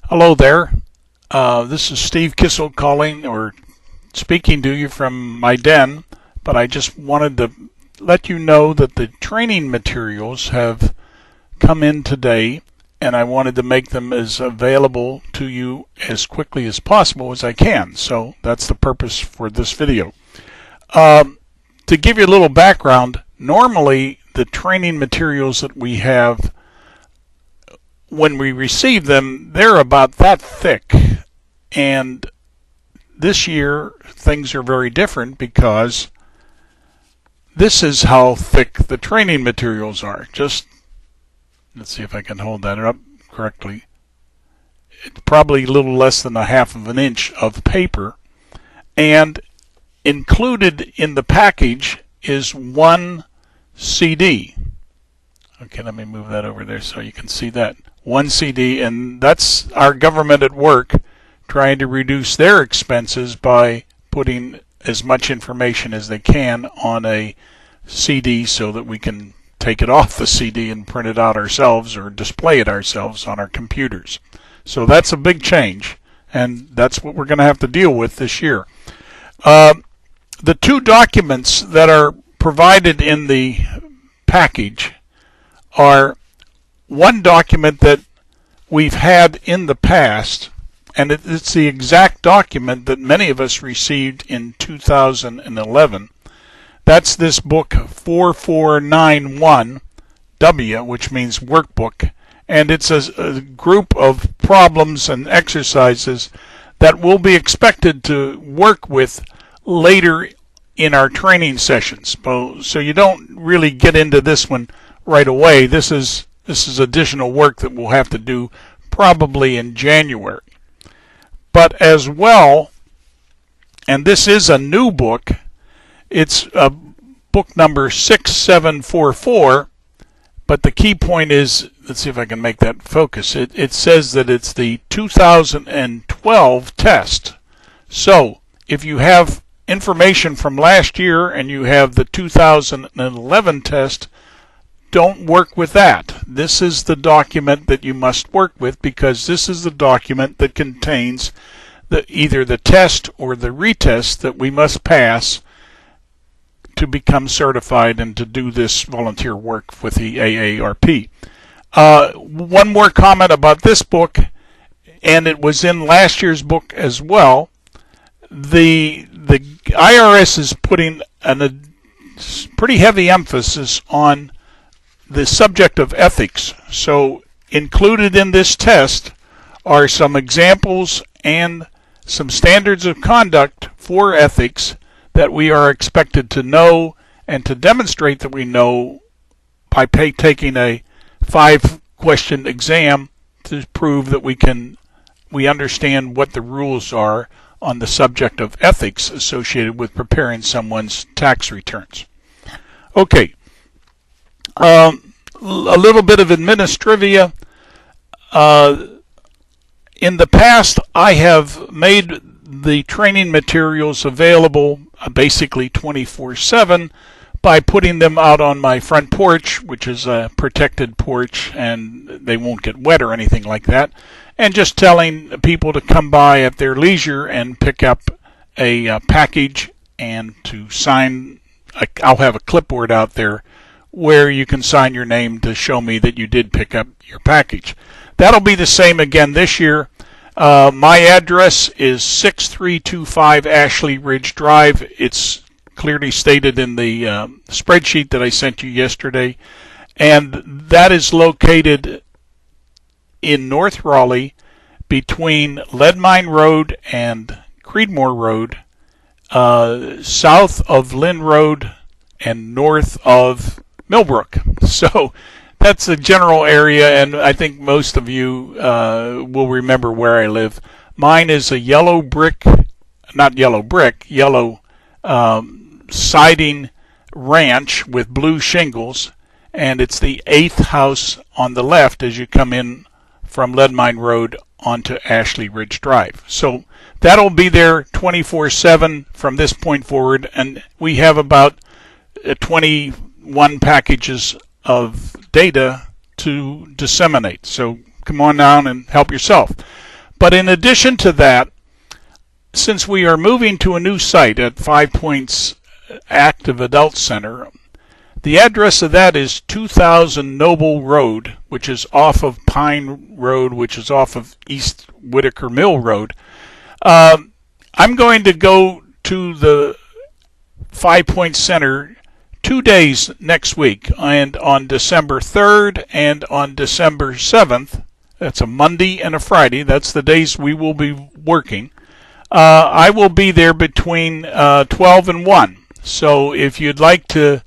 Hello there. This is Steve Kissel calling or speaking to you from my den, but I just wanted to let you know that the training materials have come in today, and I wanted to make them as available to you as quickly as possible as I can. So that's the purpose for this video. To give you a little background, normally the training materials that we have, when we receive them, they're about that thick, and this year things are very different because this is how thick the training materials are. Just let's see if I can hold that up correctly. It's probably a little less than 1/2 of an inch of paper, and included in the package is one CD. Okay, let me move that over there so you can see that. One CD, and that's our government at work trying to reduce their expenses by putting as much information as they can on a CD so that we can take it off the CD and print it out ourselves or display it ourselves on our computers. So that's a big change, and that's what we're going to have to deal with this year. The two documents that are provided in the package are one document that we've had in the past, and it's the exact document that many of us received in 2011. That's this book 4491W, which means workbook, and it's a group of problems and exercises that we'll be expected to work with later in our training sessions. So you don't really get into this one right away. This is additional work that we'll have to do probably in January. But as well, and this is a new book, it's book number 6744, but the key point is, let's see if I can make that focus. It says that it's the 2012 test. So if you have information from last year and you have the 2011 test, don't work with that. This is the document that you must work with, because this is the document that contains either the test or the retest that we must pass to become certified and to do this volunteer work with the AARP. One more comment about this book, and it was in last year's book as well. The IRS is putting a pretty heavy emphasis on the subject of ethics. So included in this test are some examples and some standards of conduct for ethics that we are expected to know and to demonstrate that we know by taking a 5-question exam to prove that we understand what the rules are on the subject of ethics associated with preparing someone's tax returns. Okay. A little bit of administrivia. In the past, I have made the training materials available basically 24/7 by putting them out on my front porch, which is a protected porch, and they won't get wet or anything like that, and just telling people to come by at their leisure and pick up a package and to sign. I'll have a clipboard out there where you can sign your name to show me that you did pick up your package. That'll be the same again this year. My address is 6325 Ashley Ridge Drive. It's clearly stated in the spreadsheet that I sent you yesterday, and that is located in North Raleigh between Leadmine Road and Creedmoor Road, south of Lynn Road and north of Millbrook. So that's the general area, and I think most of you will remember where I live. Mine is a yellow siding ranch with blue shingles, and it's the 8th house on the left as you come in from Leadmine Road onto Ashley Ridge Drive. So that'll be there 24/7 from this point forward, and we have about 21 packages of data to disseminate. So come on down and help yourself. But in addition to that, since we are moving to a new site at 5 Points Active Adult Center, the address of that is 2000 Noble Road, which is off of Pine Road, which is off of East Whitaker Mill Road. I'm going to go to the 5 Points Center 2 days next week, and on December 3rd and on December 7th. That's a Monday and a Friday. That's the days we will be working. I will be there between 12 and 1. So if you'd like to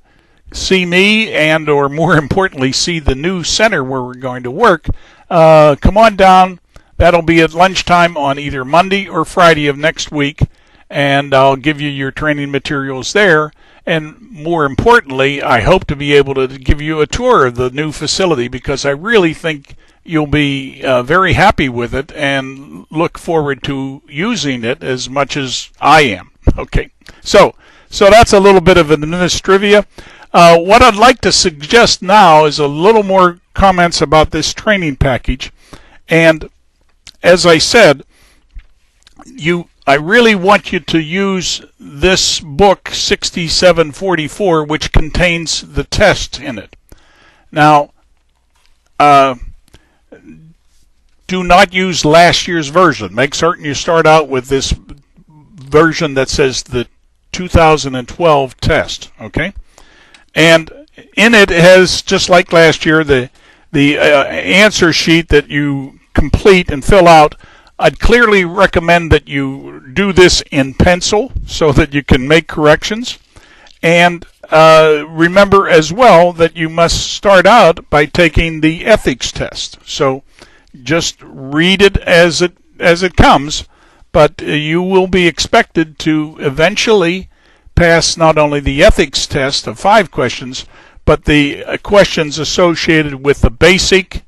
see me and, or more importantly, see the new center where we're going to work, come on down. That'll be at lunchtime on either Monday or Friday of next week, and I'll give you your training materials there. And more importantly, I hope to be able to give you a tour of the new facility, because I really think you'll be very happy with it and look forward to using it as much as I am. Okay, so that's a little bit of administrivia. What I'd like to suggest now is a little more comments about this training package. And as I said, I really want you to use this book 6744, which contains the test in it. Now, do not use last year's version. Make certain you start out with this version that says the 2012 test, okay? And in it has, just like last year, the answer sheet that you complete and fill out. I'd clearly recommend that you do this in pencil so that you can make corrections. And remember as well that you must start out by taking the ethics test. So just read it as it comes, but you will be expected to eventually pass not only the ethics test of 5 questions, but the questions associated with the basic,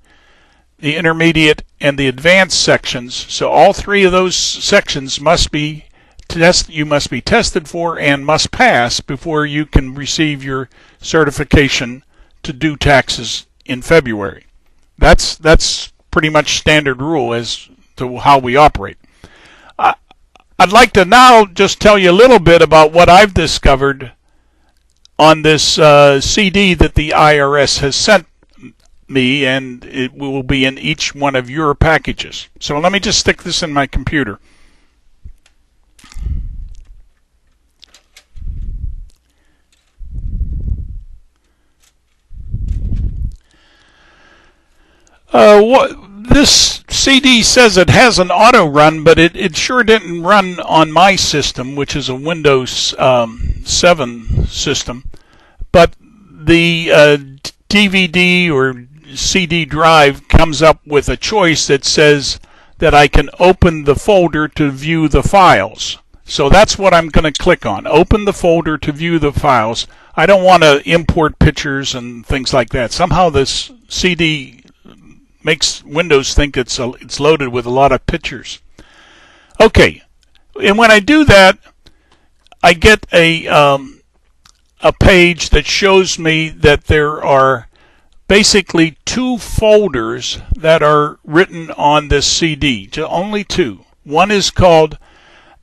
the intermediate, and the advanced sections. So all 3 of those sections must be you must be tested for and must pass before you can receive your certification to do taxes in February. That's pretty much standard rule as to how we operate. I'd like to now just tell you a little bit about what I've discovered on this CD that the IRS has sent me, and it will be in each one of your packages. So let me just stick this in my computer. This CD says it has an auto run, but it sure didn't run on my system, which is a Windows 7 system. But the DVD or CD drive comes up with a choice that says that I can open the folder to view the files. So that's what I'm going to click on. Open the folder to view the files. I don't want to import pictures and things like that. Somehow this CD makes Windows think it's loaded with a lot of pictures. Okay, and when I do that, I get a page that shows me that there are basically 2 folders that are written on this CD. Only 2. One is called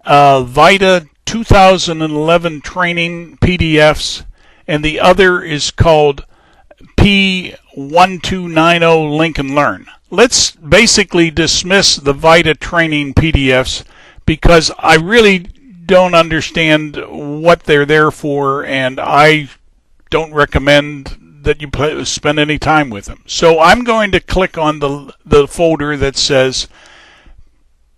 VITA 2011 Training PDFs, and the other is called P1290 Link and Learn. Let's basically dismiss the VITA training PDFs because I really don't understand what they're there for, and I don't recommend that you spend any time with them. So I'm going to click on the folder that says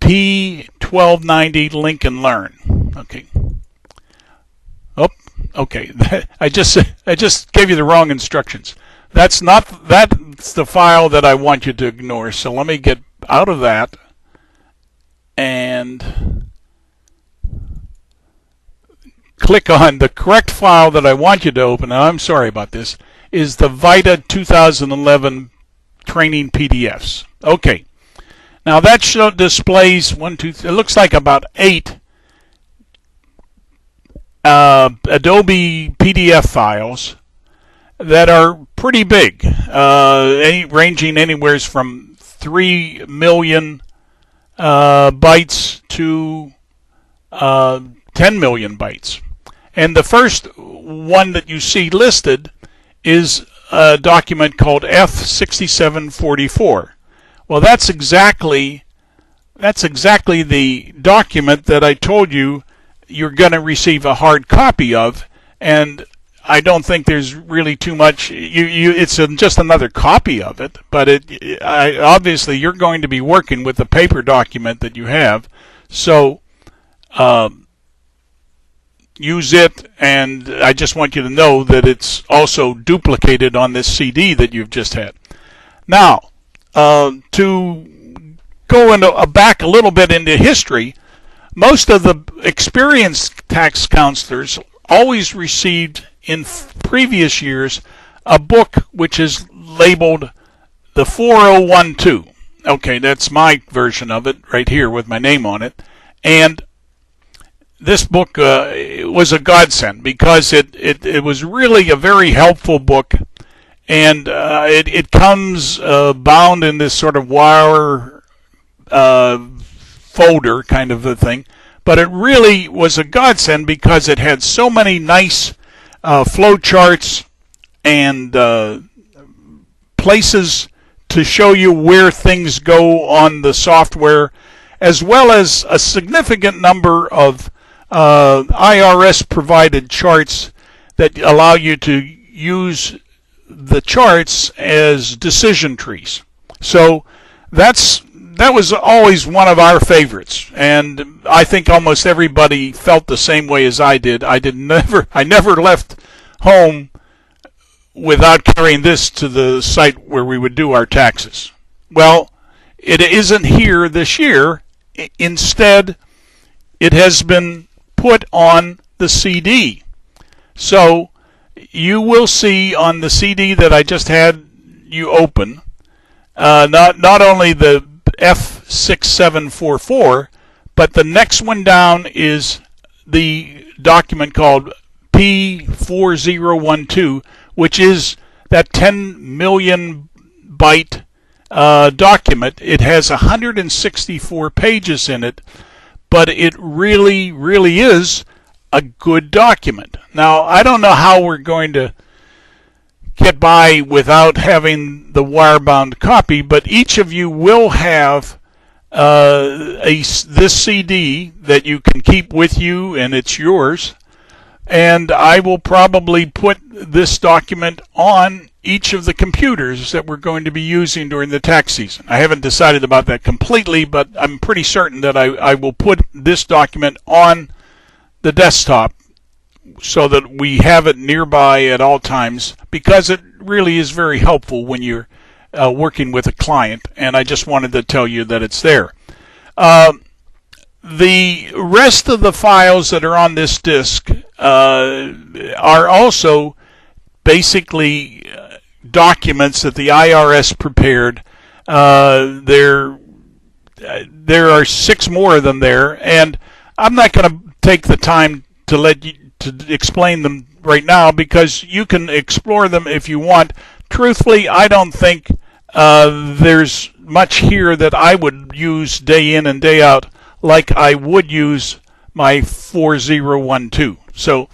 P1290 Link and Learn. Okay. Oh, okay. I just gave you the wrong instructions. That's the file that I want you to ignore. So let me get out of that and click on the correct file that I want you to open. Now, I'm sorry about this. Is the VITA 2011 training PDFs. Okay. Now that displays it looks like about 8 Adobe PDF files that are pretty big, ranging anywhere from 3 million bytes to 10 million bytes. And the first one that you see listed is a document called F6744. Well, that's exactly the document that I told you you're going to receive a hard copy of, and I don't think there's really too much. It's just another copy of it, but obviously you're going to be working with the paper document that you have, so use it. And I just want you to know that it's also duplicated on this CD that you've just had. Now, to go back a little bit into history, most of the experienced tax counselors always received in previous years a book which is labeled the 4012. Okay, that's my version of it right here with my name on it. And this book was a godsend because it was really a very helpful book, and it comes bound in this sort of wire folder kind of a thing. But it really was a godsend because it had so many nice flow charts and places to show you where things go on the software, as well as a significant number of IRS provided charts that allow you to use the charts as decision trees. So that was always one of our favorites, and I think almost everybody felt the same way as I did. I never left home without carrying this to the site where we would do our taxes. Well, it isn't here this year. Instead, it has been put on the CD. So you will see on the CD that I just had you open, not only the F6744, but the next one down is the document called P4012, which is that 10 million byte document. It has 164 pages in it, but it really, really is a good document. Now, I don't know how we're going to get by without having the wire-bound copy, but each of you will have this CD that you can keep with you, and it's yours. And I will probably put this document on each of the computers that we're going to be using during the tax season. I haven't decided about that completely, but I'm pretty certain that I will put this document on the desktop so that we have it nearby at all times, because it really is very helpful when you're working with a client, and I just wanted to tell you that it's there. The rest of the files that are on this disk are also basically documents that the IRS prepared. There are 6 more of them there, and I'm not going to take the time to explain them right now, because you can explore them if you want. Truthfully, I don't think there's much here that I would use day in and day out like I would use my 4012. So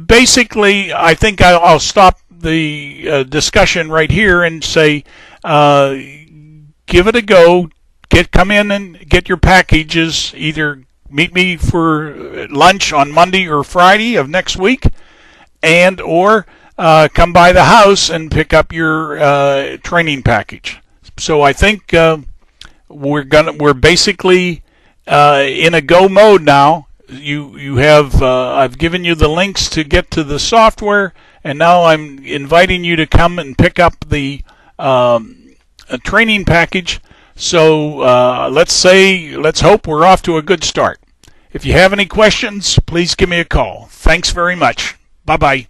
basically, I think I'll stop the discussion right here and say, give it a go. Come in and get your packages. Either meet me for lunch on Monday or Friday of next week, or come by the house and pick up your training package. So I think we're basically in a go mode now. You have I've given you the links to get to the software, and now I'm inviting you to come and pick up the training package. So let's hope we're off to a good start. If you have any questions, please give me a call. Thanks very much. Bye-bye.